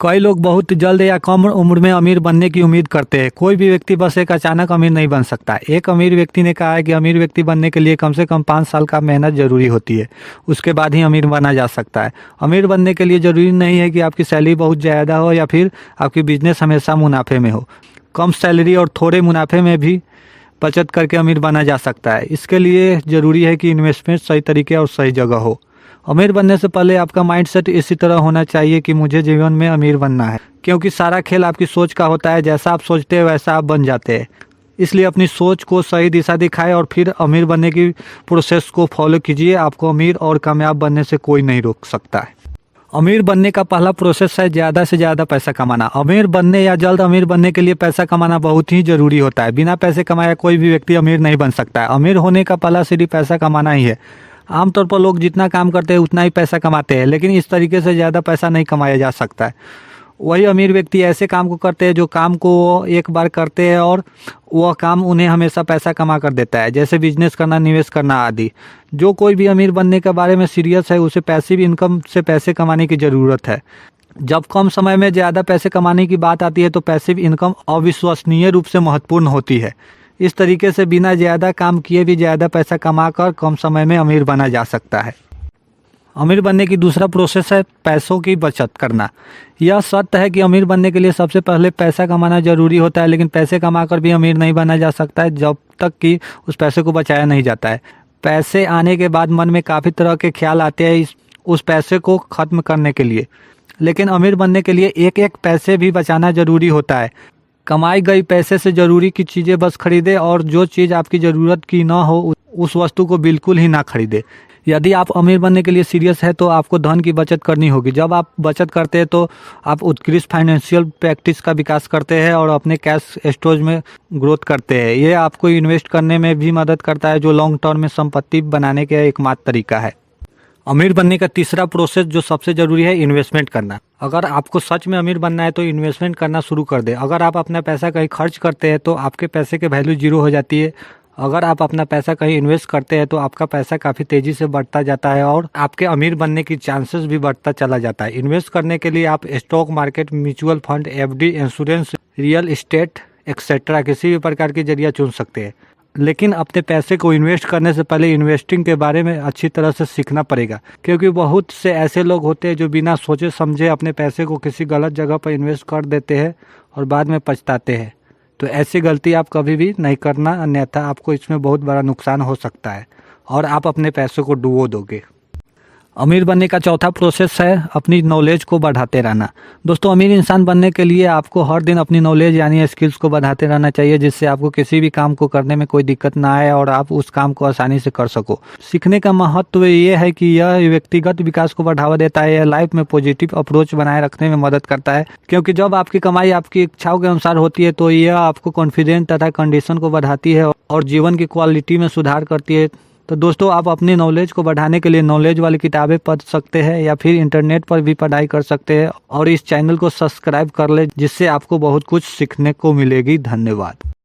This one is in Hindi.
कई लोग बहुत जल्द या कम उम्र में अमीर बनने की उम्मीद करते हैं। कोई भी व्यक्ति बस एक अचानक अमीर नहीं बन सकता। एक अमीर व्यक्ति ने कहा है कि अमीर व्यक्ति बनने के लिए कम से कम 5 साल का मेहनत जरूरी होती है, उसके बाद ही अमीर बना जा सकता है। अमीर बनने के लिए जरूरी नहीं है कि आपकी सैलरी बहुत ज़्यादा हो या फिर आपकी बिजनेस हमेशा मुनाफे में हो। कम सैलरी और थोड़े मुनाफे में भी बचत करके अमीर बना जा सकता है। इसके लिए ज़रूरी है कि इन्वेस्टमेंट सही तरीके और सही जगह हो। अमीर बनने से पहले आपका माइंडसेट इसी तरह होना चाहिए कि मुझे जीवन में अमीर बनना है, क्योंकि सारा खेल आपकी सोच का होता है। जैसा आप सोचते हैं वैसा आप बन जाते हैं। इसलिए अपनी सोच को सही दिशा दिखाएं और फिर अमीर बनने की प्रोसेस को फॉलो कीजिए। आपको अमीर और कामयाब बनने से कोई नहीं रोक सकता है। अमीर बनने का पहला प्रोसेस है ज़्यादा से ज़्यादा पैसा कमाना। अमीर बनने या जल्द अमीर बनने के लिए पैसा कमाना बहुत ही ज़रूरी होता है। बिना पैसे कमाए कोई भी व्यक्ति अमीर नहीं बन सकता है। अमीर होने का पहला सीढ़ी पैसा कमाना ही है। आमतौर पर लोग जितना काम करते हैं उतना ही पैसा कमाते हैं, लेकिन इस तरीके से ज़्यादा पैसा नहीं कमाया जा सकता है। वही अमीर व्यक्ति ऐसे काम को करते हैं जो काम को वो एक बार करते हैं और वह काम उन्हें हमेशा पैसा कमा कर देता है, जैसे बिजनेस करना, निवेश करना आदि। जो कोई भी अमीर बनने के बारे में सीरियस है उसे पैसिव इनकम से पैसे कमाने की ज़रूरत है। जब कम समय में ज़्यादा पैसे कमाने की बात आती है तो पैसिव इनकम अविश्वसनीय रूप से महत्वपूर्ण होती है। इस तरीके से बिना ज़्यादा काम किए भी ज़्यादा पैसा कमाकर कम समय में अमीर बना जा सकता है। अमीर बनने की दूसरा प्रोसेस है पैसों की बचत करना। यह सत्य है कि अमीर बनने के लिए सबसे पहले पैसा कमाना जरूरी होता है, लेकिन पैसे कमाकर भी अमीर नहीं बना जा सकता है जब तक कि उस पैसे को बचाया नहीं जाता है। पैसे आने के बाद मन में काफ़ी तरह के ख्याल आते हैं उस पैसे को ख़त्म करने के लिए, लेकिन अमीर बनने के लिए एक एक पैसे भी बचाना ज़रूरी होता है। कमाई गई पैसे से ज़रूरी की चीज़ें बस खरीदें और जो चीज़ आपकी ज़रूरत की ना हो उस वस्तु को बिल्कुल ही ना खरीदें। यदि आप अमीर बनने के लिए सीरियस है तो आपको धन की बचत करनी होगी। जब आप बचत करते हैं तो आप उत्कृष्ट फाइनेंशियल प्रैक्टिस का विकास करते हैं और अपने कैश स्टोरेज में ग्रोथ करते हैं। ये आपको इन्वेस्ट करने में भी मदद करता है, जो लॉन्ग टर्म में संपत्ति बनाने का एकमात्र तरीका है। अमीर बनने का तीसरा प्रोसेस जो सबसे ज़रूरी है, इन्वेस्टमेंट करना। अगर आपको सच में अमीर बनना है तो इन्वेस्टमेंट करना शुरू कर दें। अगर आप अपना पैसा कहीं खर्च करते हैं तो आपके पैसे की वैल्यू जीरो हो जाती है। अगर आप अपना पैसा कहीं इन्वेस्ट करते हैं तो आपका पैसा काफ़ी तेज़ी से बढ़ता जाता है और आपके अमीर बनने की चांसेस भी बढ़ता चला जाता है। इन्वेस्ट करने के लिए आप stock market, mutual fund, FD, insurance, real estate etcetera किसी भी प्रकार के जरिया चुन सकते हैं। लेकिन अपने पैसे को इन्वेस्ट करने से पहले इन्वेस्टिंग के बारे में अच्छी तरह से सीखना पड़ेगा, क्योंकि बहुत से ऐसे लोग होते हैं जो बिना सोचे समझे अपने पैसे को किसी गलत जगह पर इन्वेस्ट कर देते हैं और बाद में पछताते हैं। तो ऐसी गलती आप कभी भी नहीं करना, अन्यथा आपको इसमें बहुत बड़ा नुकसान हो सकता है और आप अपने पैसों को डुबो दोगे। अमीर बनने का चौथा प्रोसेस है अपनी नॉलेज को बढ़ाते रहना। दोस्तों, अमीर इंसान बनने के लिए आपको हर दिन अपनी नॉलेज यानी स्किल्स को बढ़ाते रहना चाहिए, जिससे आपको किसी भी काम को करने में कोई दिक्कत ना आए और आप उस काम को आसानी से कर सको। सीखने का महत्व ये है कि यह व्यक्तिगत विकास को बढ़ावा देता है। यह लाइफ में पॉजिटिव अप्रोच बनाए रखने में मदद करता है, क्योंकि जब आपकी कमाई आपकी इच्छाओं के अनुसार होती है तो यह आपको कॉन्फिडेंस तथा कंडीशन को बढ़ाती है और जीवन की क्वालिटी में सुधार करती है। तो दोस्तों, आप अपनी नॉलेज को बढ़ाने के लिए नॉलेज वाली किताबें पढ़ सकते हैं या फिर इंटरनेट पर भी पढ़ाई कर सकते हैं और इस चैनल को सब्सक्राइब कर ले, जिससे आपको बहुत कुछ सीखने को मिलेगी। धन्यवाद।